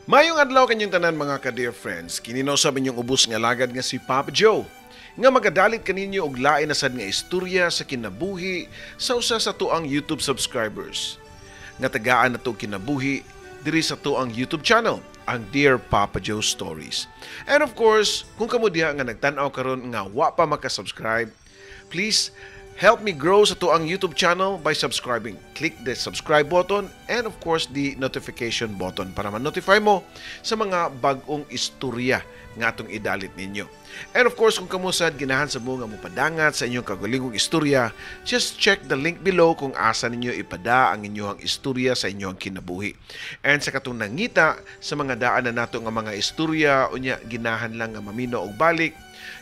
Mayong adlaw kanyang tanan mga ka-dear friends. Kinino sa inyong ubos nga lagad nga si Papa Joe. Nga magadalit kaninyo og lain na sad nga istorya sa kinabuhi sa usa sa tuang YouTube subscribers. Nga tagaan na to kinabuhi diri sa tuang YouTube channel, ang Dear Papa Joe Stories. And of course, kung kamo diha nga nagtan-aw karon nga wa pa maka-subscribe, please help me grow sa tuang YouTube channel by subscribing. Click the subscribe button and of course the notification button para ma-notify mo sa mga bag-ong istorya nga atong idalit ninyo. And of course, kung kamusad ginahan sa mga mupadangat sa inyong kagulingong istorya, just check the link below kung asa ninyo ipada ang inyong istorya sa inyong kinabuhi. And sa katong nangita sa mga daan na nato nga mga istorya unya ginahan lang nga mamino og balik,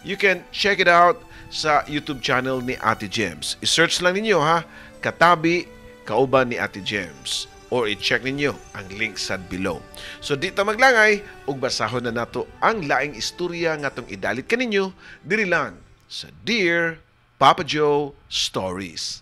you can check it out sa YouTube channel ni Ate Gems. I-search lang ninyo ha, Katabi Kauban ni Ate Gems, or i-check ninyo ang link sa below. So di ta maglangay ug basahon na nato ang laing istorya nga tong idalit kaninyo diri lang sa Dear Papa Joe Stories.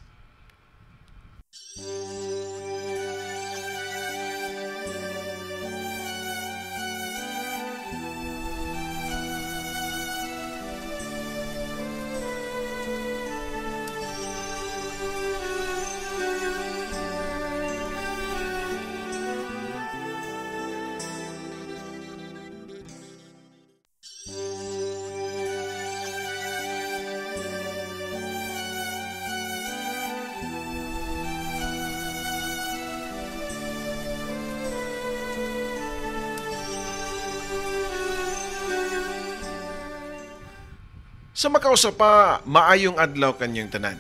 Sa makausap pa, maayong adlaw kanyang tanan.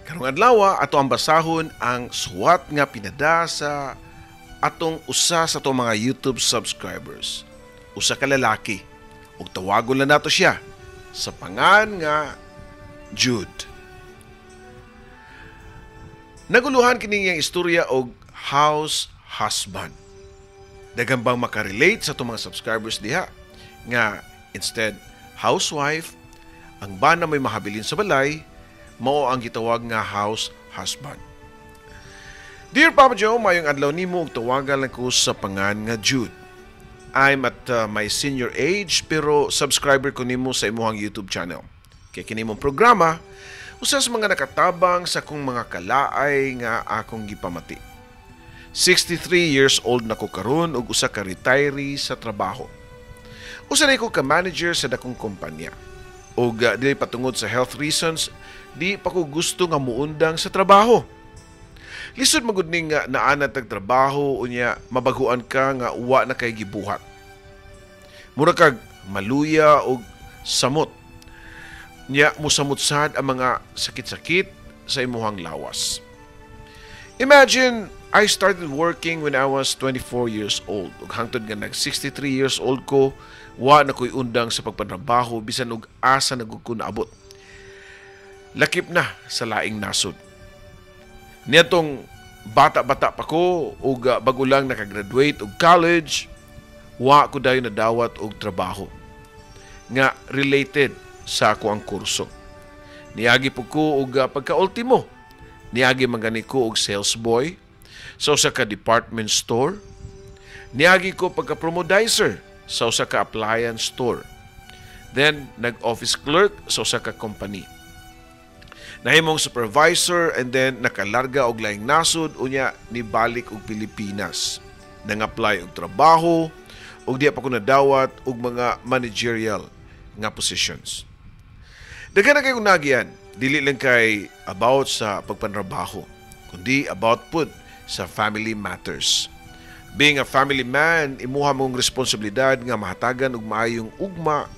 Karong adlaw ato ang basahon ang suwat nga pinada sa atong usa sa atong mga YouTube subscribers. Usa ka lalaki ug tawagon lang nato siya sa pangan nga Jude. Naguluhan kini nga istorya og house husband. Daghang bang makarelate sa atong mga subscribers diha nga instead housewife ang bana may mahabilin sa balay, mao ang gitawag nga house husband. Dear Papa Joe, mayong adlaw nimo ug tawagan lang ko sa pangan nga Jude. I'm at my senior age pero subscriber ko nimo sa imuhang YouTube channel. Kay kini mong programa, usa sa mga nakatabang sa kong mga kalaay nga akong gipamati. 63 years old na ko karon ug usa ka retiree sa trabaho. Usa na ko ka manager sa dakong kumpanya. Og dili patungod sa health reasons, di pa ko gusto nga muundang sa trabaho. Lisod magud ning naana tag trabaho unya mabaguan ka nga wa na kay gibuhat. Mura kag maluya og samot. Nya mosamot sad ang mga sakit-sakit sa imuhang lawas. Imagine I started working when I was 24 years old. Ug hangtod nga nag 63 years old ko, wa na ko'y undang sa pagpatrabaho bisan og asa nagud ko naabot. Lakip na sa laing nasod. Nitong bata-bata pa ko ug bago lang nakagraduate og college, wa ko dayon nadawat og trabaho nga related sa ako ang kurso. Niagi po ko og pagka-ultimo. Niagi mangani ko og sales boy sa usa ka department store. Niagi ko pagka-promodizer sa usa ka appliance store. Then, nag-office clerk sa usa ka company. Nahimong supervisor and then nakalarga og laing nasod unya nibalik og Pilipinas. Nang-apply og trabaho ug di pa ko nadawat og mga managerial nga positions. Daghan na kay nagian, dili lang kay about sa pagpanrabaho, kundi about pud sa family matters. Being a family man, imuha mong responsibilidad nga mahatagan og maayong ugma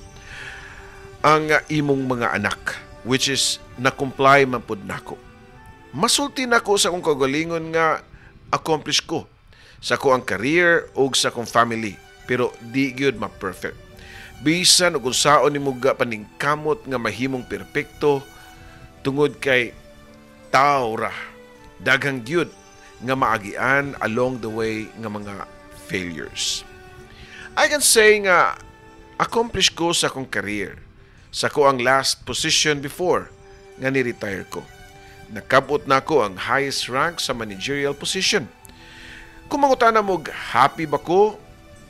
ang imong mga anak, which is na-comply man pud nako. Masulti nako sa akong kagalingon nga accomplish ko sa ko ang career ug sa akong family, pero di gyud ma-perfect. Bisan og unsaon nimo paningkamot nga mahimong perpekto tungod kay tao ra, daghang gyud nga maagian along the way nga mga failures. I can say nga accomplish ko sa akong career. Sa ko ang last position before nga ni-retire ko. Nakabot na ko ang highest rank sa managerial position. Kung mangutana mo, happy ba ko?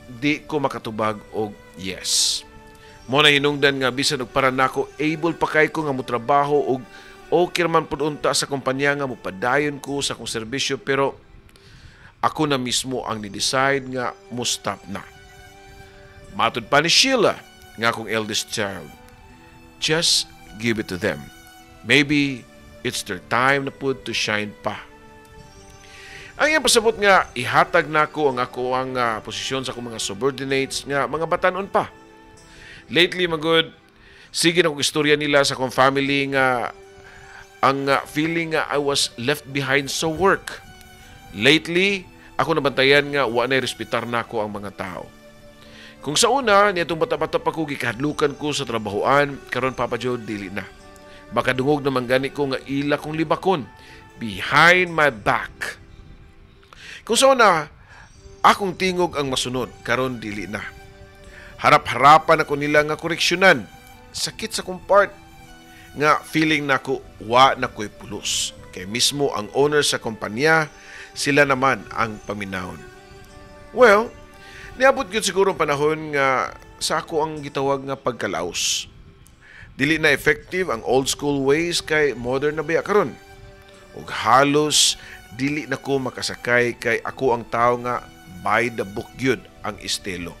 di ko makatubag og yes. Mo na hinungdan nga bisan og para nako able pa kay ko nga motrabaho og okay man pud unta sa kumpanya nga mopadayon ko sa akong serbisyo, pero ako na mismo ang ni-decide nga mo stop na. Matud pa ni Sheila nga akong eldest child, just give it to them. Maybe it's their time na pud to shine pa. Ang iyang pasabot nga ihatag nako ang ako ang posisyon sa akong mga subordinates nga mga batanon pa. Lately magud sige na kong istorya nila sa akong family nga ang feeling nga I was left behind sa work. Lately ako nabantayan nga wa na respetar nako ang mga tao. Kung sa una niadtong bata-bata pa ko gikahadlukan ko sa trabahoan, karon Papa Joe dili na. Baka dungog naman gani ko nga ila kong libakon behind my back. Kung sa una, akong tingog ang masunod, karon dili na. Harap-harapan ako nila nga koreksyonan. Sakit sa kong part. Nga feeling nako wa na ko'y pulos. Kay mismo ang owner sa kumpanya, sila naman ang paminahon. Well, niabot yun siguro ang panahon nga sa ako ang gitawag nga pagkalaos. Dili na effective ang old school ways kay modern na biya karon. Ug halos dili na ko makasakay kay ako ang tao nga by the book gyud ang estilo.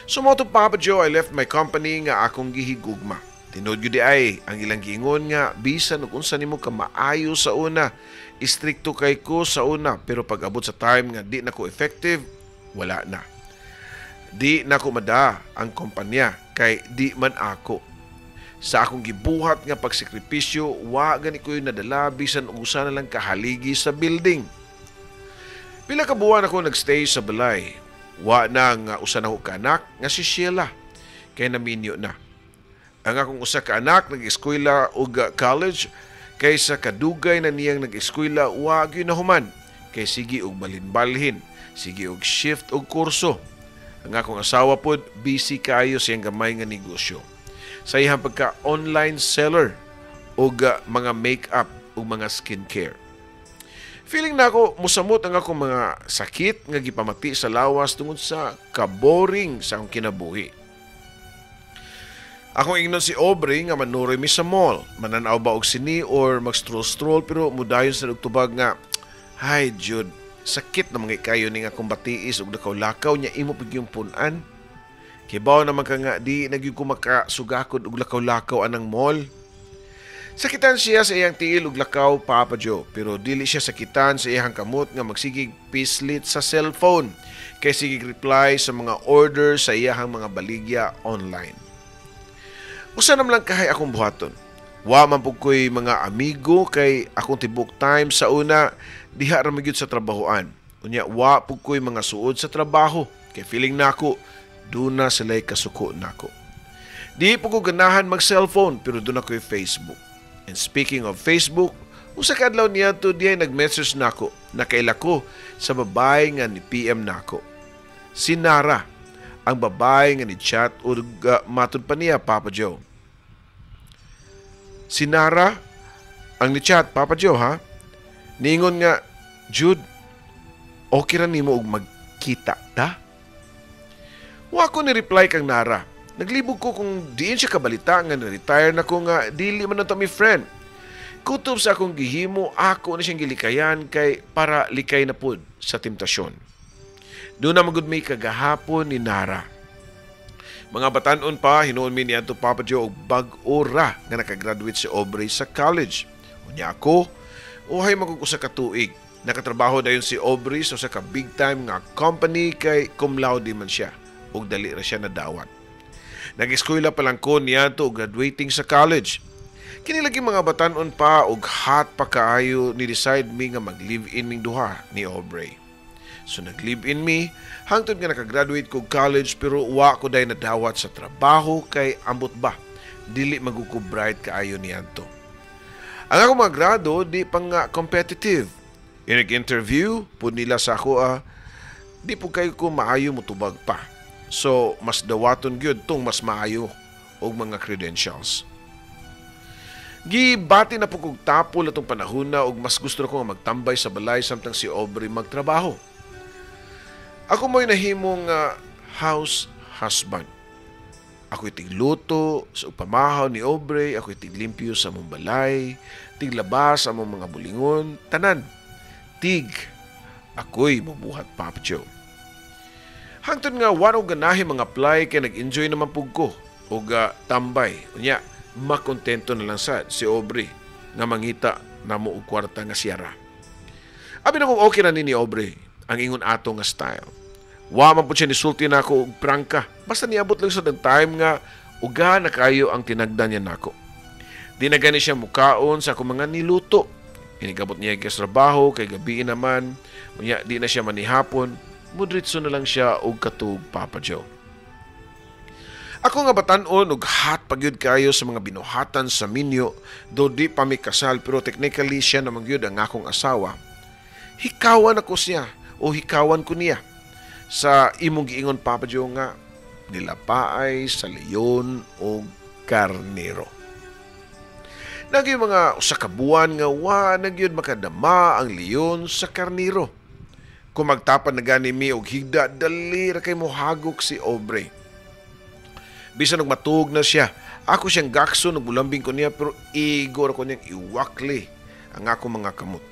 So mo to Papa Joe, I left my company nga akong gihigugma. Tinod gyud ay ang ilang giingon nga bisan ug unsa nimo ka maayo sa una, istrikto kay ko sa una, pero pag abot sa time nga di na ko effective, wala na. Di na ko mada ang kumpanya kay di man ako. Sa akong gibuhat nga pagsakripisyo, wa gani ko yung nadala bisan usa na lang kahaligi sa building. Pila ka buwan ako nagstay sa balay. Wa na nga usa na ko kaanak nga si Sheila, kay naminyo na. Ang akong usa ka anak nag-eskwela og college, kay sa kadugay na niyang nag-eskwela wa gyud nahuman, kay sige og balhin-balhin, sige og shift og kurso. Ang akong asawa pod busy kayo sa iyang gamay nga negosyo. Sa iyang pagka-online seller o mga make-up o mga skincare. Feeling na ako, musamot ang akong mga sakit nga gipamati sa lawas tungod sa kaboring sa akong kinabuhi. Akong ingnon si Aubrey nga manuroy mi sa mall, mananaw ba og sini or mag-stroll-stroll, pero mudayon sa nagtubag nga, "Hay, Jude, sakit na mga kayo ni nga akong batiis og lakaw-lakaw niya imo pag yung punan. Kibaw naman ka nga, di nagyo ko makasugakod og lakaw-lakaw anang mall." Sakitan siya sa iyang tiil og lakaw, Papa Joe, pero dili siya sakitan sa iyang kamot nga magsigig pislit sa cellphone kay sigig reply sa mga order sa iyang mga baligya online. Usa naman lang kahay akong buhaton. Wa man pud ko'y mga amigo kay akong tibok time sa una diha ra magyud sa trabahoan. Unya wa pud ko'y mga suod sa trabaho kay feeling nako duna sila'y kasuko nako. Di po ko ganahan mag-cellphone pero doon ako'y Facebook. And speaking of Facebook, usa ka adlaw niya to diay nag-message nako, nakaila ko sa babae nga ni PM nako. Si Nara, ang babae nga ni chat o matud pa niya, Papa Joe. Si Nara, ang ni chat, Papa Joe ha? Niingon nga, "Jude, okay ra nimo og magkita ta?" Wa ko ni reply kang Nara. Naglibog ko kung diin siya kabalita nga na-retire na ko nga dili man na mi friend. Kutob sa akong gihimo, ako na siyang gilikayan kay para likay na pud sa temptasyon. Doon na magud may kagahapon ni Nara. Mga batanon pa, hinuon mi niya to Papa Joe og bag-o ra nga nakagraduate si Aubrey sa college. Unya ako, uhay magugusa ka tuig. Nakatrabaho dayon si Aubrey sa ka big time nga company kay cum laude man siya og dali ra siya nadawat. Nag-eskwela pa lang ko niya to graduating sa college. Kinilagi mga batanon pa og hot pa kaayo ni decide mi nga mag-live-in ming duha ni Aubrey. So nag-live-in mi hangtod nga nakagraduate ko college pero wa ko day nadawat sa trabaho kay ambot ba dili magukubright kaayo niyanto. Ang ako mga grado di pang competitive. Yung nag-interview pud nila sa ako di po kayo ko maayo mutubag pa. So, mas dawaton gyud tong mas maayo og mga credentials. Gibati na po kong tapol atong panahon na og mas gusto ko nga magtambay sa balay samtang si Aubrey magtrabaho. Ako mo'y nahimong house husband. Ako'y tigluto sa upamahaw ni Aubrey, ako'y tiglimpyo sa mong balay, tiglabas sa mong mga bulingon, tanan. Tig, ako'y mabuhat, Papa Joe. Hangtod nga wano ganahi mga apply kay nag-enjoy naman pug ko o tambay. Unya, makontento na lang sad si Aubrey nga mangita na mo og kwarta nga siyara. Abi na kung okay na ni Aubrey ang ingon ato nga style. Wa man po siya nisulti na ako og prangka. Basta niabot lang sa time nga uga na kayo ang tinagdan niya nako. Di na gani siya mukaon sa akong mga niluto. Inigabot niya kay trabaho, kay gabi naman. Unya, di na siya manihapon. Mudritso na lang siya og katug Papa Joe. Ako nga batan-on og hot pagyud kayo sa mga binuhatan sa minyo, do di pa mi kasal pero technically siya namang gyud ang akong asawa. Hikawan ako siya o hikawan ko niya. Sa imong giingon Papa Joe nga nilapaay sa leyon o karnero. Nagyo mga usa ka buwan nga wa nagyud makadama ang leyon sa karnero. Kung magtapan na gani mi og higda, dali ra kay mohagok si Aubrey. Bisan og matug na siya, ako siyang gakso og bulambing ko niya pero igor ko niyang iwakli ang akong mga kamot.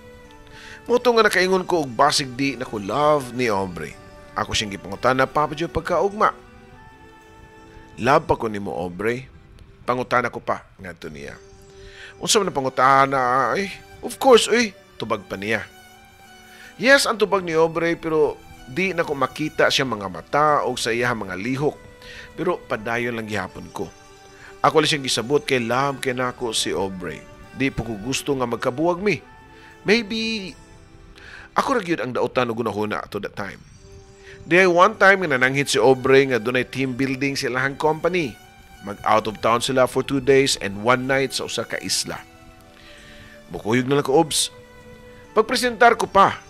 Moto nga nakaingon ko og basig di na ko love ni Aubrey. Ako siyang gipangutan na Papa Joe pagkaugma. Love pa ko nimo Aubrey. Pangutana ko pa ngadto niya. Unsa man ang pangutana? Ay, of course, tubag pa niya. Yes, ang tubag ni Aubrey pero di na ko makita siya mga mata o sa iya mga lihok. Pero padayon lang gihapon ko. Ako lang siyang gisabot kay love kay nako si Aubrey. Di po ko gusto nga magkabuwag mi. Maybe ako ra gyud ang dautan og gunahuna to that time. Di one time nga nananghit si Aubrey nga dunay team building sa ilahang company. Mag out of town sila for 2 days and 1 night sa usa ka isla. Mukuyog na lang ko obs. Pagpresentar ko pa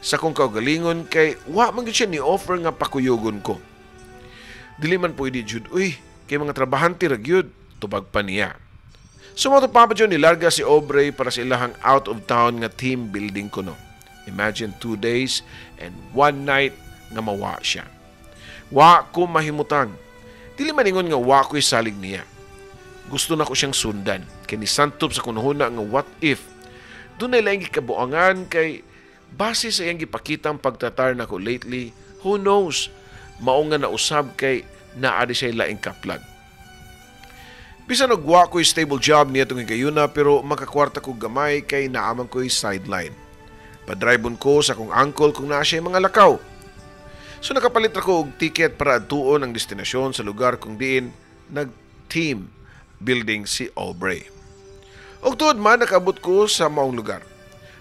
sa kong kaugalingon kay wa man gyud siya ni offer nga pakuyogon ko. Dili man pwede jud kay mga trabahante ra gyud tubag pa niya. Sumato Papa Joe nilarga si Aubrey para sa ilahang out of town nga team building ko no. Imagine 2 days and 1 night nga mawa siya. Wa ko mahimutang. Dili man ingon nga wa ko'y salig niya. Gusto na ko siyang sundan. Kay ni santop sa kunahuna nga what if. Doon na lang gikabuangan kay base sa iyang gipakitang pagtatar na ko lately, who knows? Mao nga nausab kay naadi siya laing kaplag. Bisan og wa ko'y stable job niya itong higayuna pero makakwarta ko gamay kay naaman ko'y sideline. Padribon ko sa kong uncle kung naa siya mga lakaw. So nakapalit ako og ticket para adtuon ang destinasyon sa lugar kung diin nag-team building si Aubrey. Og tuod man nakaabot ko sa maong lugar.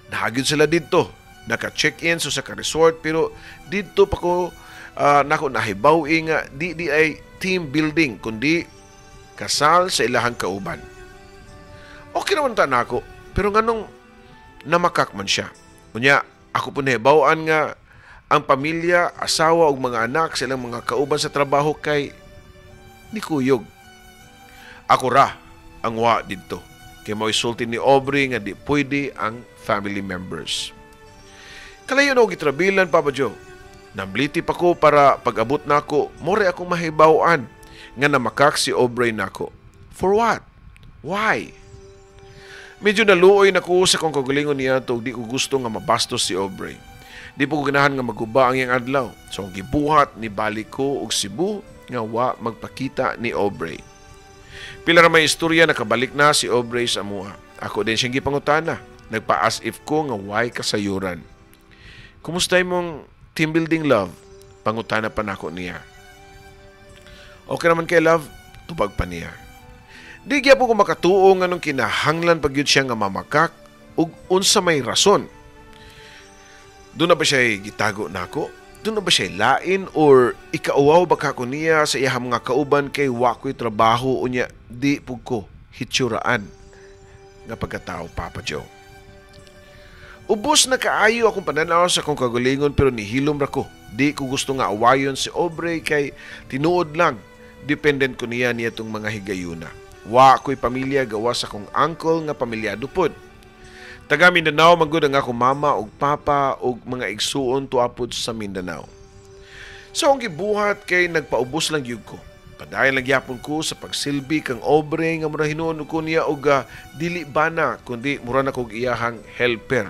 Nahagid sila dito. Naka-check-in sa ka-resort pero dito pa ko nako nahibaw nga di ay team building kundi kasal sa ilahang kauban. Okay naman ta nako pero nganong namakak man siya. Unya ako po nahibawaan nga ang pamilya, asawa ug mga anak sa ilang mga kauban sa trabaho kay ni Kuyog. Ako ra ang wa dito. Kay mo isulti ni Aubrey nga di pwede ang family members. Kalayo na og gitrabilan Papa Joe. Namliti pa ko para pag-abot nako, more akong mahibawaan nga namakak si Aubrey nako. For what? Why? Medyo naluoy na ko sa kong kagalingon niya tog di ko gusto nga mabastos si Aubrey. Di po ko ganahan nga maguba ang iyang adlaw. So, gibuhat ni balik ko og Cebu nga wa magpakita ni Aubrey. Pila ra may istorya nakabalik na si Aubrey sa amuha. Ako din siyang gipangutana. Nagpa-as if ko nga why kasayuran. Kumusta imong team building love? Pangutana pa nako niya. Okay naman kay love, tubag pa niya. Di gyud po ko makatuo nga nung kinahanglan pagyud siya nga mamakak ug unsa may rason. Doon na ba siya gitago nako? Doon na ba siya lain or ikauwaw baka ko niya sa iyang mga kauban kay wa ko'y trabaho unya di pug ko hitsuraan nga pagkatao Papa Joe. Ubos na kaayo akong pananaw sa kong kagalingon pero nihilom ra ko. Di ko gusto nga awayon si Aubrey kay tinuod lang dependent ko niya itong mga higayuna. Wa ko'y pamilya gawa sa kong uncle nga pamilyado pod. Taga Mindanao magud ang akong mama ug papa ug mga igsuon tuapod sa Mindanao. So ang gibuhat kay nagpaubos lang yun ko. Padayon lang yapon ko sa pagsilbi kang obre nga mura hinuon ko niya og dili bana kundi mura na kog iyahang helper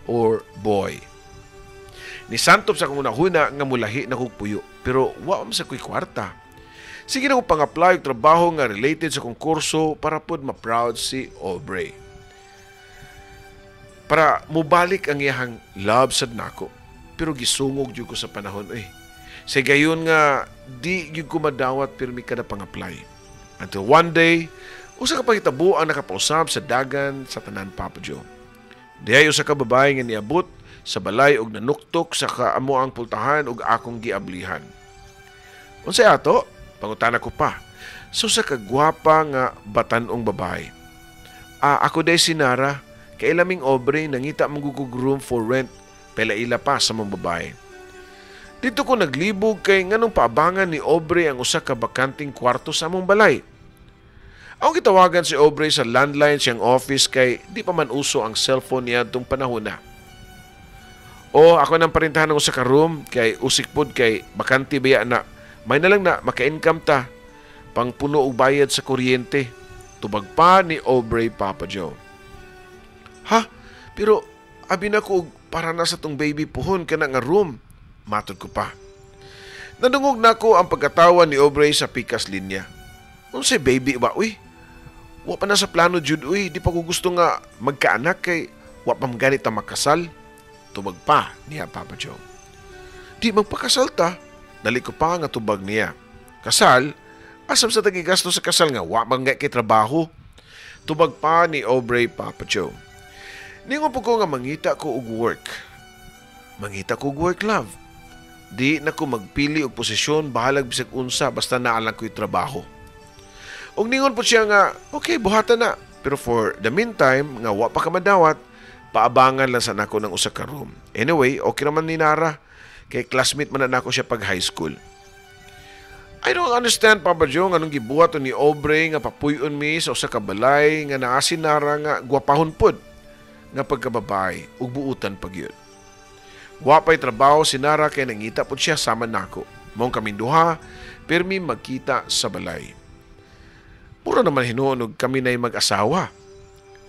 or boy. Ni santop sa kong unahuna nga mulahi na kog puyo pero wa man sa ko'y kwarta. Sige na ko pang-apply og trabaho nga related sa konkurso para pod ma-proud si Aubrey. Para mubalik ang iyahang love sad nako. Pero gisungog jud ko sa panahon Sa gayon nga di gyud ko madawat pirmi kada pang-apply. Until one day, usa ka pangitabo ang nakapausab sa dagan sa tanan Papa Joe. Diay usa ka babae nga niabot sa balay og nanuktok sa kaamo ang pultahan og akong giablihan. Unsay ato? Pangutana ko pa. So sa kagwapa nga batanong babae. Ako day si Nara, kay laming Aubrey nangita magugug room for rent pelaila pa sa mga babae. Dito ko naglibog kay nganong paabangan ni Aubrey ang usa ka bakanting kwarto sa among balay. Ang gitawagan si Aubrey sa landline siyang office kay di pa man uso ang cellphone niya itong panahon na. O ako nang parintahan ng usa ka room kay usik pod kay bakante baya na may na lang na maka-income ta pang puno og bayad sa kuryente. Tubag pa ni Aubrey Papa Joe. Ha? Pero abi na ko para na sa tong baby puhon ka na nga room. Matod ko pa. Nadungog na ko ang pagkatawa ni Aubrey sa pikas linya. Unsay baby ba, uy? Wa pa na sa plano, Jude, uy. Di pa ko gusto nga magkaanak kay wa pa ganit ang makasal. Tubag pa niya, Papa Joe. Di magpakasal ta. Dali ko pa nga tubag niya. Kasal? Asam sa tagigasto sa kasal nga wa bang kay trabaho. Tubag pa ni Aubrey Papa Joe. Ningon po ko nga mangita ko og work. Mangita ko og work, love. Di na ko magpili og posisyon bahalag bisag unsa basta naalang ko'y trabaho. Og ningon po siya nga, okay, buhatan na. Pero for the meantime, nga wa pa ka madawat, paabangan lang sa nako ng usa ka room. Anyway, okay naman ni Nara. Kay classmate man na nako siya pag high school. I don't understand, Papa Joe, anong gibuhat ni Aubrey nga papuyon mi sa usa ka balay nga naa si Nara nga gwapahon pod nga pagkababay ug buutan pagyud. Wapay trabaho si Nara kay nangita po siya sama nako. Mong kaming duha, pirmi magkita sa balay. Puro naman hinuon kami na'y mag-asawa.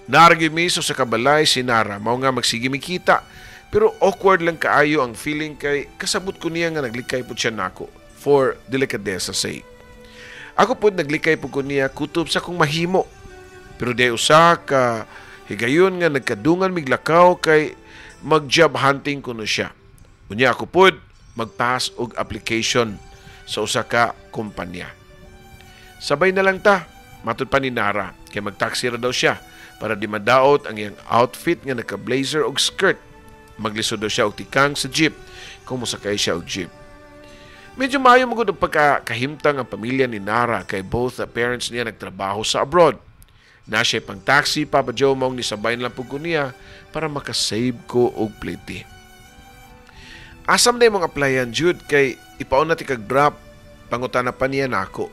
Naragimiso sa kabalay si Nara, mao nga magsige mikita. Pero awkward lang kaayo ang feeling kay kasabot ko niya nga naglikay po siya nako for delicadeza sake. Ako po naglikay po ko niya kutob sa kong mahimo. Pero di usa ka higayon nga nagkadungan miglakaw kay mag-job hunting ko na siya. Unya ako pod mag-pass og application sa usa ka kumpanya. Sabay na lang ta, matud pa ni Nara, kay mag-taxi ra daw siya para di madaot ang iyang outfit nga naka-blazer og skirt. Maglisod daw siya og tikang sa jeep kung musakay siya og jeep. Medyo maayo magud og pagkakahimtang ang pamilya ni Nara kay both the parents niya nagtrabaho sa abroad. Na siya pang taxi, Papa Joe, mong nisabay na lang po ko niya para makasave ko og pliti. Asam na yung mga applyan, Jude, kay ipaon na ti kag-drop, pangutana pa niya nako.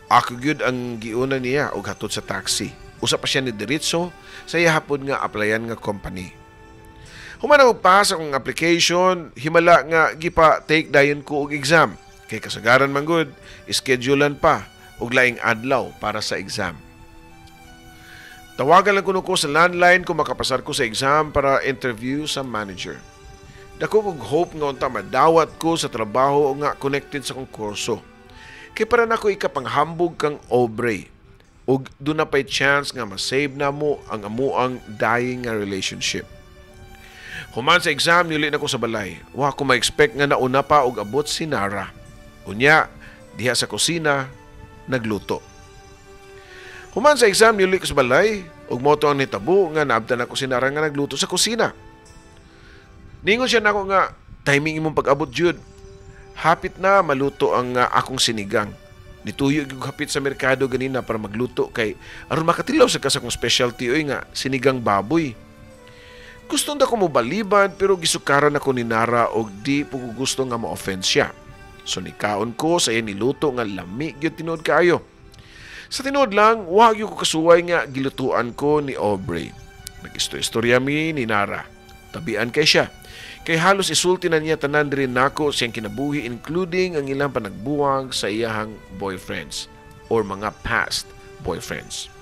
Ako gyud ang giuna niya og hatod sa taxi. Usa pa siya ni diretso sa hapon nga applyan nga company. Human og pass akong application, himala nga gipa take dayon ko og exam. Kay kasagaran man gud, schedulean pa og laing adlaw para sa exam. Tawagan lang ko sa landline kung makapasar ko sa exam para interview sa manager. Dako kong hope nga unta madawat ko sa trabaho o nga connected sa kong kurso. Kay para na ko ikapanghambog kang Aubrey. O doon na pa'y chance nga masave na mo ang amuang dying nga relationship. Human sa exam, nili na ko sa balay. Wa ko ma-expect nga nauna pa og abot si Nara. Unya, diha sa kusina, nagluto. Human sa exam, nili ko sa balay. Ug moto ang nitabo nga naabtan ako si Nara nga nagluto sa kusina. Ningon siya nako nga, timing imong pag-abot, Jude. Hapit na maluto ang akong sinigang. Nituyo yung hapit sa merkado ganina para magluto kay aron makatilaw sa kasakong specialty oy nga sinigang baboy. Gusto na ko mo baliban pero gisukaran ako ni Nara og di po ko gusto nga ma-offend siya. So nikaon ko sa iya niluto nga lami gyud tinuod kaayo. Sa tinuod lang, wag yung ko kasuway nga gilutuan ko ni Aubrey. Nag-istorya mi ni Nara. Tabian kay siya. Kay halos isulti na niya tanan diri nako siyang kinabuhi, including ang ilang panagbuwag sa iyahang boyfriends or mga past boyfriends.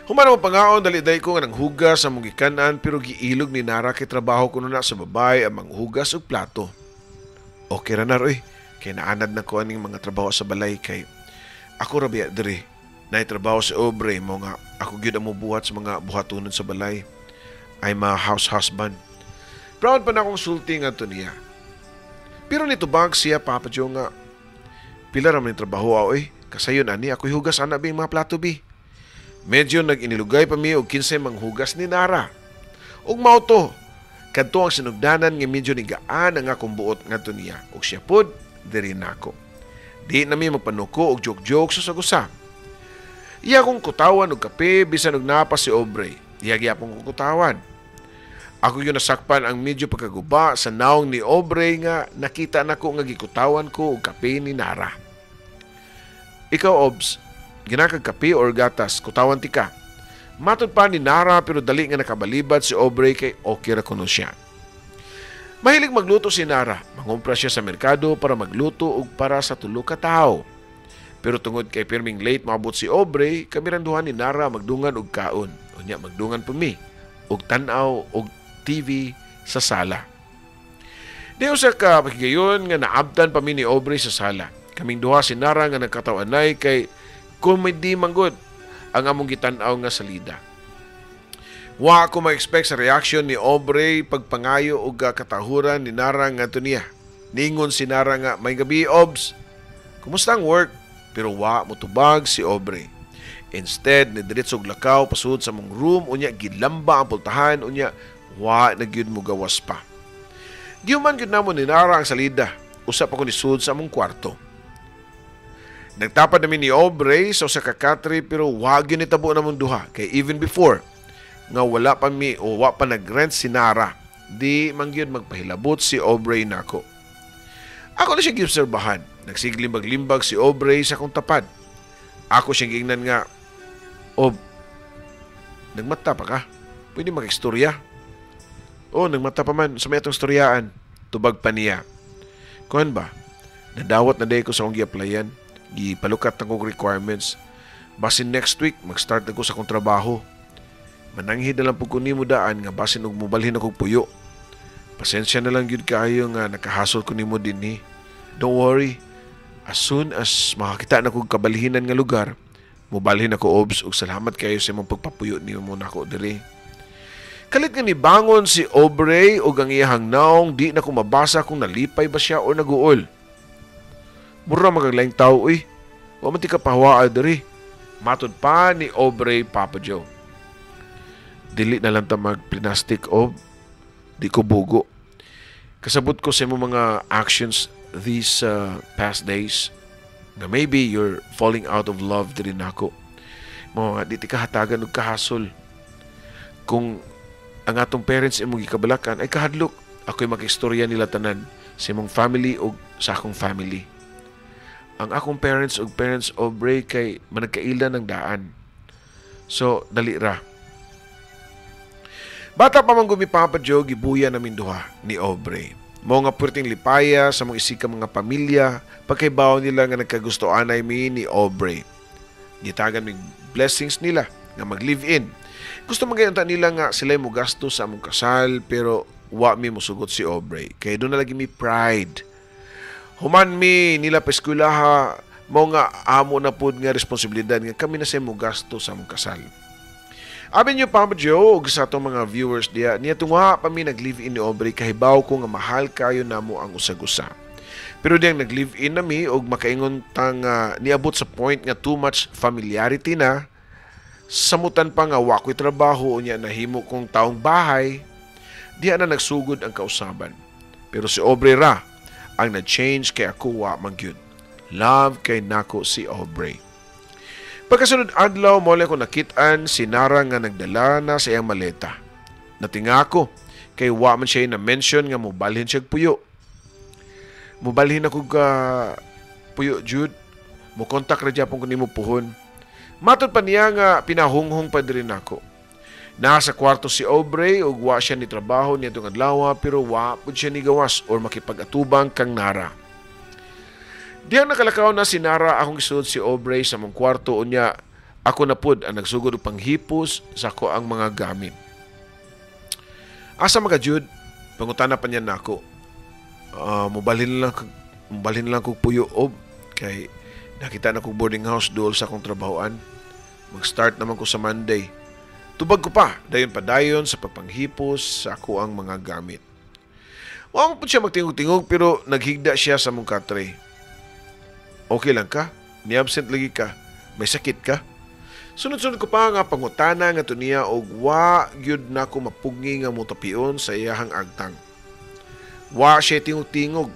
Human mo pangaon dali-day ko nga nanghugas sa mong gikanan pero giilog ni Nara kay trabaho ko na sa babay ang manghugas og plato. Okay ra na roy, kay naanad na ko aning mga trabaho sa balay kay ako ra biya diri. Nay trabaho sa Obre mo nga ako gyud ang mubuhat sa mga buhatonon sa balay. I'm a house husband. Proud pa na akong sulti nga to niya. Pero nitubag siya, Papa Joe nga, pila raman yung trabaho oy. Kasayon ani, ako'y hugas ana bing mga plato bi. Medyo nag-inilugay pa mi og kinsay manghugas ni Nara. Og mao to, kadto ang sinugdanan nga medyo nigaan ang akong buot nga to niya. Og siya pod, diri nako. Di na mi magpanuko og joke-joke sa sagusa. Iya kong kutawan og kape, bisan og napa si Obre. Iya gyapon kong kutawan. Ako yun nasakpan ang medyo pagkaguba sa naong ni Obre nga nakita nako nga gikutawan ko og kape ni Nara. Ikaw, Obs, ginakag kape or gatas, kutawan ti ka. Matod pa ni Nara pero dali nga nakabalibad si Obre kay okay ra kuno siya. Mahilig magluto si Nara. Mangumpra siya sa merkado para magluto og para sa tulo ka tawo. Pero tungod kay pirming late maabot si Obre, kami randuhan ni Nara magdungan og kaon. Unya magdungan pa mi og tan-aw og TV sa sala. Di usa ka pakigayon nga naabtan pa mi ni Obre sa sala. Kaming duha si Nara nga nagkatawanay kay comedy manggod ang among gitan-aw nga salida. Wa ako ma-expect sa reaction ni Obre pagpangayo og katahuran ni Nara nga niya. Ningon si Nara nga, "May gabi, Obs. Kumusta ang work?" Pero wa motubag si Obre. Instead, nidiretsog lakaw pasud sa mong room unya gilamba ang pultahan unya wa nagyud mo gawas pa. Gihuman gyud namo ni Nara ang salida. Usap ako ni sud sa among kwarto. Nagtapad namin ni Obre sa usa ka katre pero wa gyud nitabo namong duha kay even before nga wala pa mi o wa pa nagrent si Nara. Di man gyud magpahilabot si Obre nako. Ako na siya giobserbahan. Nagsiglimbag-limbag si Obre sa akong tapad. Ako siyang gingnan nga, "Ob, nagmata pa ka? Pwede mag-istorya?" "Oh, nagmata pa man. Sa may atong istoryaan." Tubag pa niya. "Kuhan ba? Nadawat na day ko sa akong gi-applyan. Gipalukat na kong requirements. Basin next week, mag-start ako sa akong trabaho. Mananghid na lang po ko ni mo daan nga basin og mubalhin akong puyo. Pasensya na lang yun kaayo nga nakahasol ko ni mo din ni. Don't worry. As soon as makakita na kong kabalhinan nga lugar, mubalhin ako, Obs, og salamat kayo sa imong pagpapuyo niyo muna ko diri." Kalit nga ni bangon si Obre og ang iyahang naong di na ko mabasa kung nalipay ba siya o naguol. "Mura magaglaing tao, uy. Wa man ti ka pahawaa diri." Matod pa ni Obre, Papa Joe. "Dili na lang ta mag-plastic, Ob. Di ko bugo. Kasabot ko sa imong mga actions these past days nga maybe you're falling out of love diri nako. Mo di ti kahatagan og kahasol. Kung ang atong parents imong gikabalakan ay kahadlok, ako'y mag-istorya nila tanan sa imong family o sa akong family. Ang akong parents o parents Obre kay managkailan ng daan. So, dali ra." Bata pa man gumi Papa Joe, gibuya namin duha ni Obre. Mo nga purting lipaya sa mga isika mga pamilya, pagkaibaw nila nga nagkagustoanay mi ni Obre. Gitagan mig blessings nila nga mag-live-in. Gusto magayunta nila nga sila mo gasto sa among kasal, pero wa mi mosugot si Obre. Kaya doon na lagi mi pride. Human mi nila pa-eskwelaha, mo nga amo na pud nga responsibilidad nga kami na sa mo gasto sa among kasal. Amin niyo, Papa Joe, og sa atong mga viewers diya, niya tunga pa mi nag-live-in ni Obre, kahibaw ko nga mahal kayo namo ang usag-usa. Pero diyang nag-live-in na mi, og makaingon tang niabot sa point nga too much familiarity na, samutan pa nga wako'y trabaho, niya nahimo kong taong bahay, diya na nagsugod ang kausaban. Pero si Obre ra, ang na-change kay ako wa magyud. Love kay nako si Obre. Pagkasunod adlaw, mole ko nakitaan si Nara nga nagdala na sa iyang maleta. Natinga ako, kay wa man siya na-mention nga mubalhin siya puyo. Mubalhin ako ka puyo, Jude. Mukontak na dyan kung kanimo puhon. Matod pa niya nga pinahunghong pa rin ako. Nasa kwarto si Aubrey ug wa siya ni trabaho niadtong adlaw pero wa pud siya ni gawas or makipag-atubang kang Nara. Diyang nakalakaw na si Nara akong isuod si Aubrey sa mong kwarto unya ako na pud ang nagsugod og panghipos sa ko ang mga gamit. Asa mga Jude, pangutana pa niya nako. Mubalhin lang kog puyo ob kay nakita na kog boarding house dool sa akong trabahoan. Mag-start naman ko sa Monday. Tubag ko pa, dayon sa pagpanghipos sa ako ang mga gamit. Wa mo po siya magtingog-tingog pero naghigda siya sa mong katre. Okay lang ka? Ni-absent lagi ka? May sakit ka? Sunod-sunod ko pa nga pangutana nga to niya og wa gyud nako mapugngi nga motapion sa iyahang agtang. Wa siya tingog-tingog.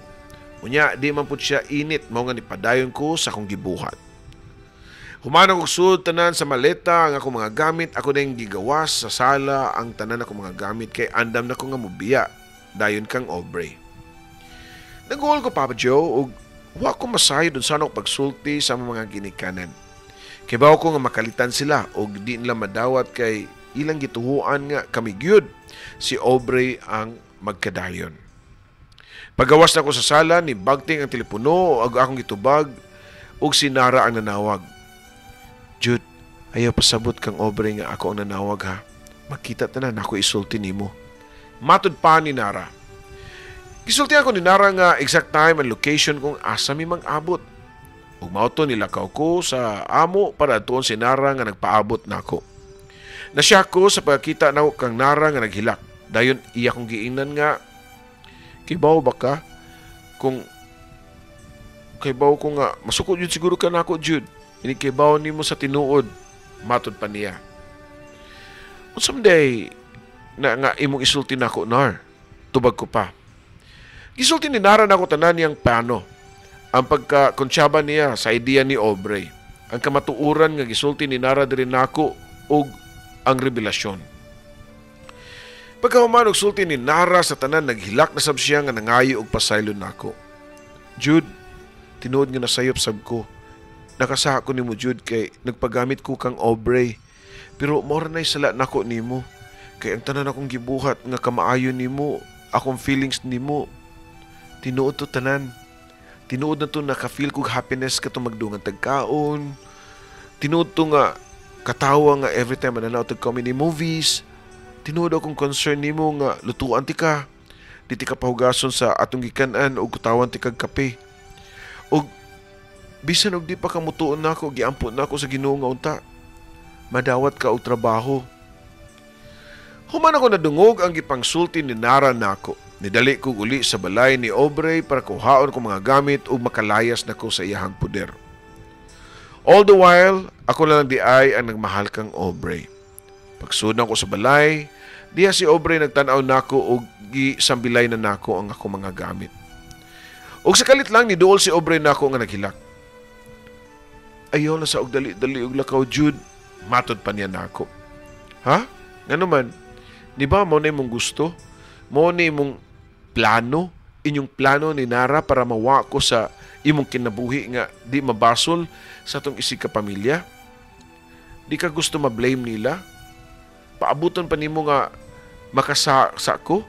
Unya di man pud siya init mao nga nipadayon ko sa akong gibuhat. Humanang og sud tanan sa maleta ang akong mga gamit, ako na yung gigawas sa sala ang tanan akong mga gamit kay andam na ko nga mubiya. Dayon kang Aubrey. Nag-uol ko Papa Joe ug wa ko masayo dun sa ako pagsulti sa mga ginikanan. Kay bawo ko nga makalitan sila og di nila madawat kay ilang gituhuan nga kami gyud si Aubrey ang magkadayon. Pagawas na ko sa sala ni bagting ang telepono ug akong gitubag ug si Nara ang nanawag. Jude, ayaw pasabot kang Aubrey nga ako ang nanawag ha. Makita tanan ako isulti nimo. Matud pa ni Nara. Gisulti ako ni Nara nga exact time and location kung asa mi mang-abot. Ug mauto nilakaw ko sa amo para atuon si Nara nga nagpaabot nako. Nasya ko sa pagkita nako kang Nara nga naghilak. Dayon iya kong giingnan nga kibaw ba ka kung kibaw ko nga masukod yun siguro ka nako Jude. Inikibaw ni mo sa tinuod, matod pa niya. But someday, nga imong isulti na ako, Nar. Tubag ko pa. Isulti ni Nara na ako tanan niyang plano. Ang pagkakonsyaba niya sa idea ni Aubrey. Ang kamatuuran nga gisulti ni Nara diri nako og ang revelasyon. Pagkahuman og sulti ni Nara sa tanan, naghilak na sab siya nga nangayo og pasaylon nako. Jude, tinuod nga nasayop sab ko. Nakasaha ko nimo Jude kay nagpagamit ko kang Aubrey. Pero more na sala nako nimo. Kay ang tanan akong gibuhat nga kamaayo nimo, akong feelings nimo. Tinuod to tanan. Tinuod na to naka-feel kog happiness katong magdungan tagkaon. Tinuod to nga katawa nga every time mananaw tag comedy movies. Tinuod akong concern nimo nga lutuan ti ka. Di ti ka pahugason sa atong gikanan o kutawan ti kag kape. Og bisan og di pa kamutuon nako, giampon nako sa Ginoo nga unta. Madawat ka og trabaho. Human ako nadungog ang gipangsulti ni Nara nako. Nidali ko uli sa balay ni Aubrey para kuhaon ko mga gamit ug makalayas nako sa iyahang puder. All the while, ako lang di ay ang nagmahal kang Aubrey. Pagsunod ko sa balay, diha si Aubrey nagtan-aw nako og gisambilay na nako ang ako mga gamit. Ug sa kalit lang ni duol si Aubrey nako nga naghilak. Ayaw na sa og dali-dali og lakaw Jude, matod pa niya nako. Ha? Ngano man? Di ba mo na imong gusto? Mo na imong plano? Inyong plano ni Nara para mawa ko sa imong kinabuhi nga di mabasol sa atong isig ka pamilya? Di ka gusto ma-blame nila? Paabuton pa nimo nga makasa ko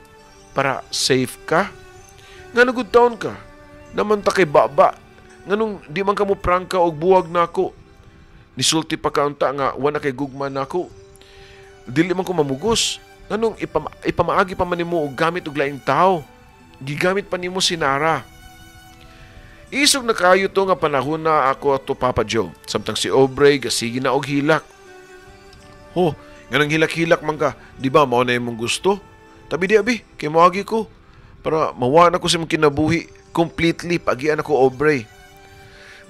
para safe ka? Nga good taon ka? Naman ta kay baba. Nganong di man ka mo prangka og buwag nako. Nisulti pa ka unta nga wala kay gugma nako. Dili man ko mamugos. Nganong ipamaagi pa man nimo og gamit og laing tao. Gigamit pa nimo si Nara. Isog na kayo to nga panahon na ako ato Papa Joe. Samtang si Aubrey gasigi na og hilak. Ho, nganong hilak-hilak man ka. Di ba mao na imong gusto? Tabi di abi, kay moagi ko para mawa na ko sa imong kinabuhi completely pagian ako Aubrey.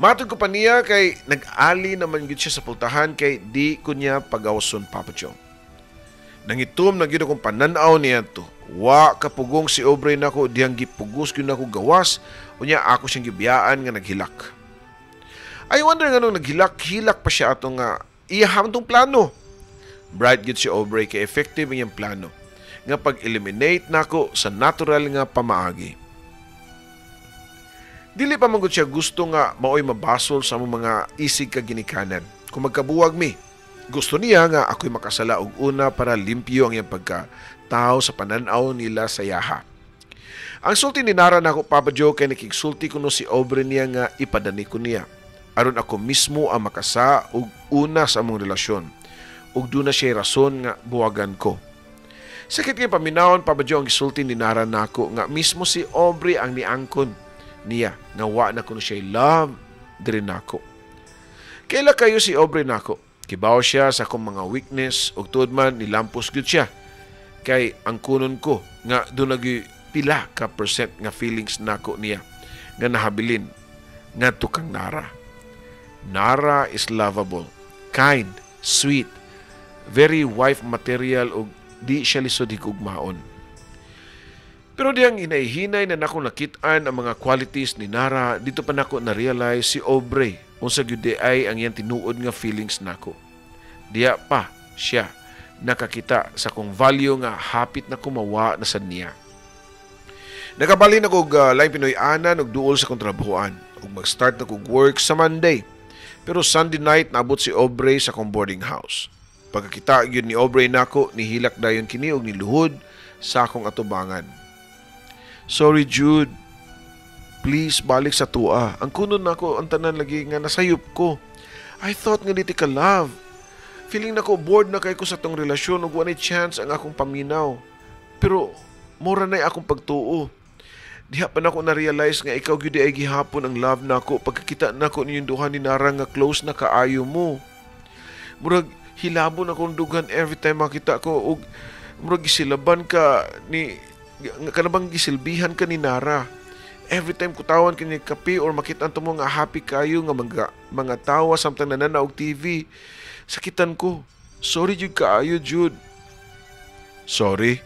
Matod ko pa niya kay nag-ali naman gid siya sa pultahan kay di ko niya pagawson Papa Joe. Nangitom na gid akong pananaw niya to. Wa kapugong si Aubrey nako diyang gipugos gyud nako gawas unya ako siyang gibiyaan nga naghilak. I wonder nganong naghilak-hilak pa siya atong iyaham tong plano. Bright gid si Aubrey kay effective iyang plano nga pag-eliminate nako sa natural nga pamaagi. Dili pa man siya gusto nga maoy mabasol sa mga isig ka ginikanan. Kung magkabuwag mi, Gusto niya nga ako'y makasala og una para limpyo ang iyang pagkatao sa pananaw nila sa yaha. Ang sulti ni Nara na ako, Papa Joe, kay nakigsulti ko no si Aubrey niya nga ipadani ko niya. Aron ako mismo ang makasa og una sa among relasyon. Ug doon na siya rason nga buwagan ko. Sakit nga paminawon, Papa Joe, ang gisulti ni Nara na ako nga mismo si Aubrey ang niangkon niya nga wa na kuno siya love diri nako. Kaila kayo si Aubrey nako. Kibaw siya sa akong mga weakness ug tuod man nilampos gyud siya. Kay ang kunon ko nga doon lagi pila ka percent nga feelings nako niya nga nahabilin nga tukang Nara. Nara is lovable, kind, sweet, very wife material ug di siya lisod higugmaon. Pero diyang inaihinay na nako nakitaan ang mga qualities ni Nara, dito pa nako na-realize si Aubrey unsa gyud ay ang iyang tinuod nga feelings nako. Diya pa siya nakakita sa kong value nga hapit na kumawa na sad niya. Nakabalin ako laing Pinoy-anan og duol sa kong trabahoan ug mag-start na kog work sa Monday. Pero Sunday night naabot si Aubrey sa kong boarding house. Pagkakita gyud ni Aubrey nako, nihilak dayon kini og niluhod sa akong atubangan. Sorry Jude, please balik sa tua. Ang kunon nako ang tanan lagi nga nasayop ko. I thought nga diti ka love. Feeling nako bored na kay ko sa tong relasyon ug walay chance ang akong paminaw. Pero mura na akong pagtuo. Diha pa nako na-realize nga ikaw gyud ay gihapon ang love nako pagkakita nako ninyong duha ni Nara nga close na kaayo mo. Murag hilabon akong dugan every time makita ko ug murag gisilaban ka ni kanabang gisilbihan ka ni Nara. Every time kutawan kini kape or makita anto mo nga happy kayo nga mga tawa samtang nananaw og TV. Sakitan ko. Sorry jud kaayo Jude. Sorry.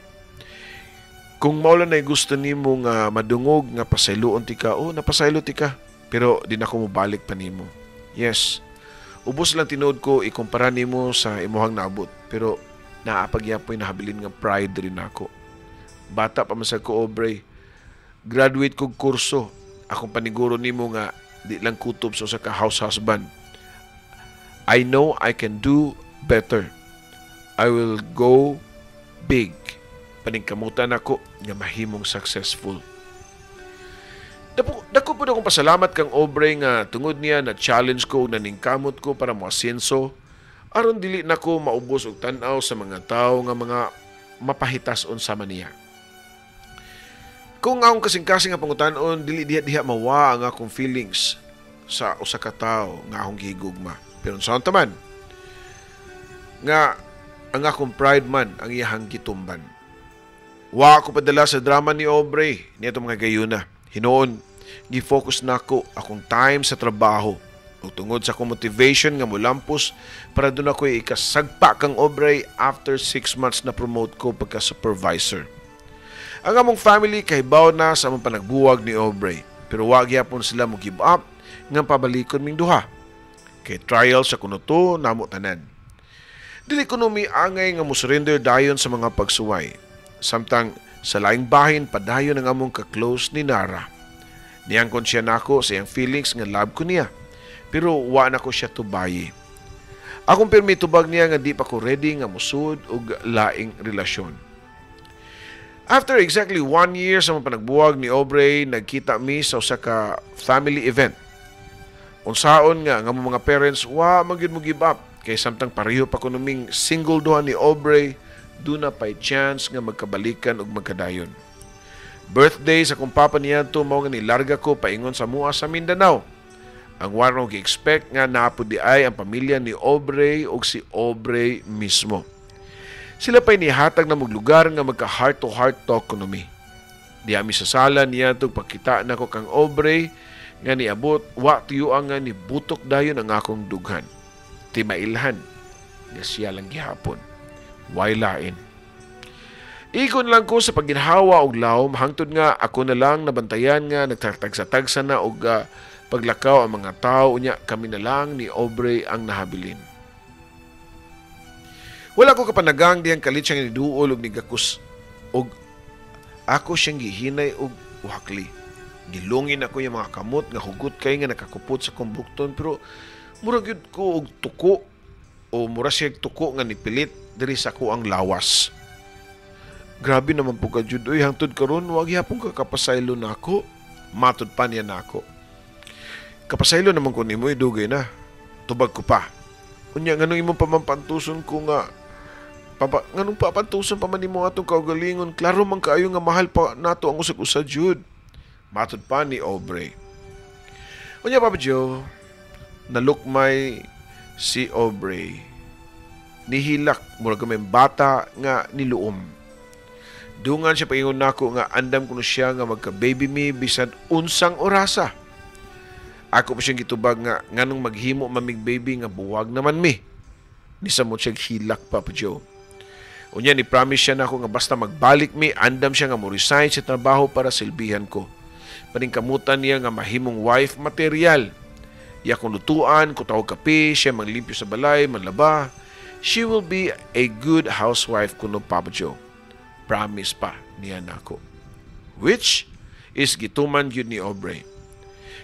Kung maulan na gusto nimo nga madungog nga pasayloon ti ka, napasaylo ti ka. Pero di na ko mobalik pa nimo. Yes. Ubos lang tinuod ko ikumpara nimo sa imuhang naabot. Pero naapagyapoy nahabilin nga pride rin ako. Bata pa masag ko, Aubrey. Graduate kog kurso. Akong paniguro nimo nga di lang kutob sa ka house husband. I know I can do better. I will go big. Paningkamutan ako nga mahimong successful. Dako po akong pasalamat kang Aubrey nga tungod niya na challenge ko na ningkamot ko para moasenso aron dili nako maubos og tan-aw sa mga tao nga mga mapahitason sama niya. Kung akong kasing-kasing nga pangutan-on dili diha mawa ang akong feelings sa usa ka tawo nga akong gihigugma. Pero sa taman nga ang akong pride man ang iyahang gitumban. Wa ako padala sa drama ni Aubrey niya mga gayuna. Hinoon, gi-focus na ako akong time sa trabaho. O tungod sa akong motivation nga mulampos para doon ako ikasagpa kang Aubrey after 6 months na promote ko pagka-supervisor. Ang among family kahibaw na sa among panagbuwag ni Aubrey. Pero wag yapon sila mo give up nga pabalikon ming duha. Kay trial sa kuno to namo tanan. Dili ko angay nga mo surrender dayon sa mga pagsuway. Samtang sa laing bahin padayon ang among ka-close ni Nara. Niyangkon siya nako sa iyang feelings nga love ko niya. Pero wa na ko siya tubayi. Akong pirmi tubag niya nga di pa ko ready nga musud og laing relasyon. After exactly 1 year sa mga panagbuwag ni Aubrey, nagkita mi sa usa ka family event. Unsaon nga mga parents wa magyud mo give up kay samtang pareho pa kuno ming single duha ni Aubrey, do na pay chance nga magkabalikan ug magkadayon. Birthday sa kong papa niya to mao nga nilarga ko paingon sa mua sa Mindanao. Ang warong gi-expect nga naapod di ay ang pamilya ni Aubrey ug si Aubrey mismo. Sila pa'y nihatag na maglugar nga magka heart-to-heart talk kuno mi. Di ami sa sala niya to pagkita nako kang Aubrey nga niabot wa tuyuan nga nibutok dayon ang akong dughan. Ti mailhan nga siya lang gihapon. Why lain? Ikon lang ko sa pagginhawa og lawom hangtod nga ako na lang nabantayan nga nagtagsa-tagsa na og paglakaw ang mga tao unya kami na lang ni Aubrey ang nahabilin. Wala ko kapanagang diyang kalit siyang niduol og nigakus og ako siyang gihinay og uhakli. Gilungin ako yung mga kamot nga hugot kay nga nakakupot sa kumbukton pero murag yun ko og tuko o mura siya tuko nga nipilit diri sa ko ang lawas. Grabe naman po ka, Jud. Uy, hangtod karon wag yapon ka kapasaylo nako. Matod pa niya nako. Kapasaylo naman ko nimo idugay na. Tubag ko pa. Unya nganong imong pamampantuson ko nga nganong papantuson pa man nimo atong kaugalingon, klaro man kaayo nga mahal pa nato ang usag-usa, Jud. Matod pa ni Aubrey. Unya Papa Joe, nalukmay si Aubrey. Nihilak mura gamay bata nga niluom. Dungan siya paingon nako nga andam kuno siya nga magka-baby me bisan unsang orasa. Ako pa siyang gitubag nga nganong maghimo mamig baby nga buwag naman mi. Nisamot siya hilak, Papa Joe. Unya ni promise siya nako nga basta magbalik mi andam siya nga mo resign sa trabaho para silbihan ko. Paningkamutan niya nga mahimong wife material. Ya kung lutuan, kutawag kape, siya manglimpyo sa balay, manlaba. She will be a good housewife kuno, Papa Joe. Promise pa niya nako. Which is gituman yun ni Aubrey.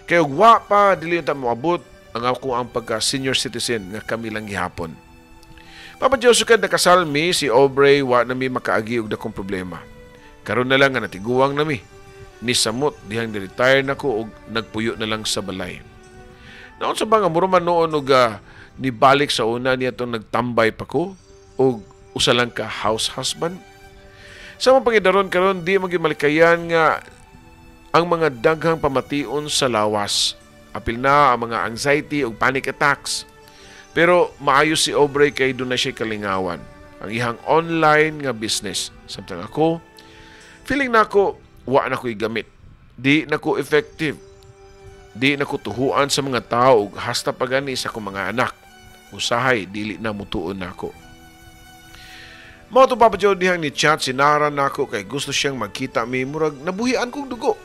Kaya wa pa dili ta moabot ang ako ang pagka senior citizen nga kami lang gihapon. Papa Joe, sukad nakasal mi si Aubrey, wa na mi makaagi og dakong problema. Karon na lang nga natiguwang na mi. Ni samot dihang ni-retire nako og nagpuyo na lang sa balay. Naon sa ba nga muro man noon og nibalik sa una niya tong nagtambay pa ko og usa lang ka house husband. Sa mga pangidaron karon di magimalikayan nga ang mga daghang pamation sa lawas. Apil na ang mga anxiety o panic attacks. Pero maayos si Aubrey kay doon na siya kalingawan. Ang ihang online nga business. Samtang ako, feeling na ako, wa na ko'y gamit. Di na ko effective. Di na ko tuhuan sa mga tao ug hasta pagani sa akong mga anak. Usahay, dili na mutuon na ako. Mao to Papa Joe dihang ni chat si Nara nako kay gusto siyang magkita mi murag nabuhian kong dugo.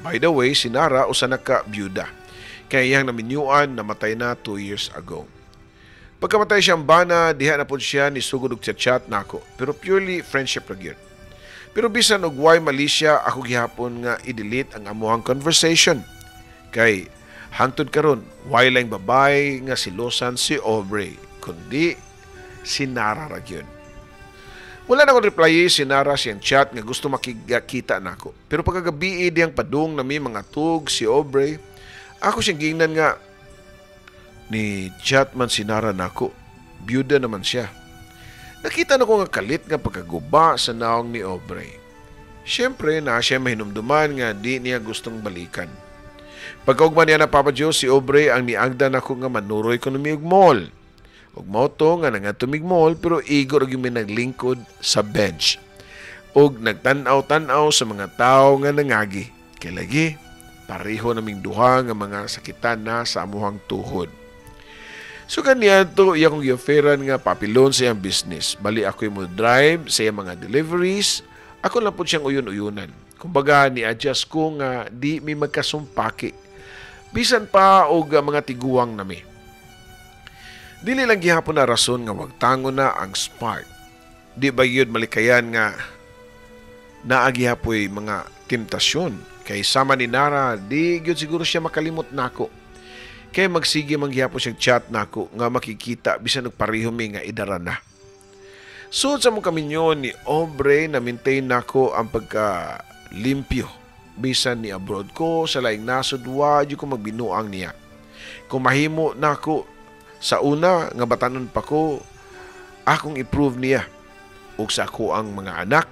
By the way, si Nara usa na ka byuda. Kaya iyang naminyuan namatay na 2 years ago. Pagkamatay siyang bana, diha na po siya ni sugod og chat nako. Pero purely friendship ra gyud. Pero bisan og why mali siya, ako gihapon nga i-delete ang amuhang conversation. Kay hangtod karon, why lang babay nga silosan si Aubrey, kundi si Nara ra gyud. Wala na akong reply si Nara siyang chat nga gusto makikita nako. Pero pagkagabi diyang padung na may mga tug si Aubrey, ako siyang gingnan nga ni chat man si Nara nako. Byuda naman siya. Nakita na ko nga kalit nga pagkaguba sa naong ni Aubrey. Siyempre na siya mahinumduman nga di niya gustong balikan. Pagkaugman niya na Papa Joe, si Aubrey ang niagda nako nga manuroy ko og mall. Og moto nga nangatumig mall pero igor og yung naglingkod sa bench. Og nagtanaw-tanaw sa mga tao nga nangagi. Kay lagi, pareho naming duha nga mga sakitan na sa amuhang tuhod. So kaniya to, iya kong gioferan nga papilon sa iyang business. Bali ako mo drive sa iyang mga deliveries. Ako lang po siyang uyon-uyunan. Kumbaga ni-adjust ko nga di may magkasumpaki. Bisan pa og mga tiguang nami. Dili lang gihapon na rason nga wagtango na ang spark. Di ba yun malikayan nga naagihapoy mga temptasyon. Kay sama ni Nara, di yun siguro siya makalimot nako. Kaya magsige manggihapon siyang chat nako nga makikita bisan nagpareho mi nga idara na. Sud sa mong kaminyon ni Aubrey na maintain nako ang pagka-limpyo. Bisan ni abroad ko, sa laing nasod, wadyo ko magbinuang niya. Kung mahimo nako, sa una nga batanon pa ko, akong i-prove niya. Ug sa ako ang mga anak,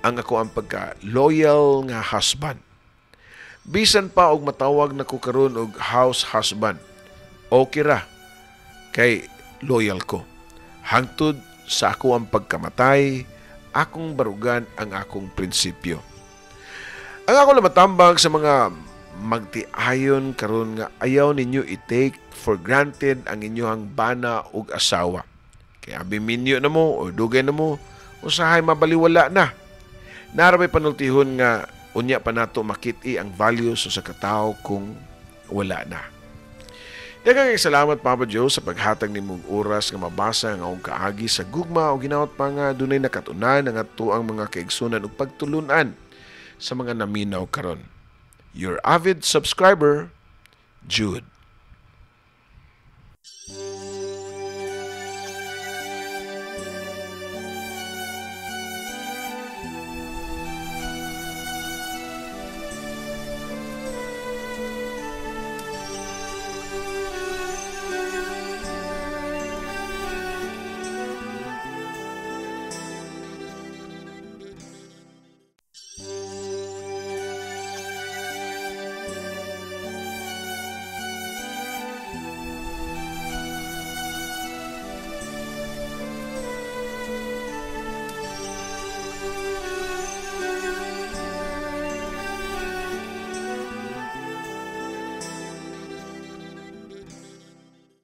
ang ako ang pagka-loyal nga husband. Bisan pa og matawag na ko karon og house husband. Okay ra, kay loyal ko. Hangtod sa ako ang pagkamatay, akong barugan ang akong prinsipyo. Ang ako lang matambang sa mga magtiayon karon nga ayaw ninyo i-take for granted ang inyong bana ug asawa. Kaya biminyo na mo o dugay na mo, usahay mabaliwala na. Narabay panultihon nga unya pa nato makit-i ang values sa katao kung wala na. Daghang salamat Papa Joe sa paghatag nimong oras nga mabasa ang akong kaagi sa gugma o ginawat pa nga dunay nakatunan ang ato ang mga kaigsunan ug pagtulunan sa mga naminaw karon. Your avid subscriber, Jude.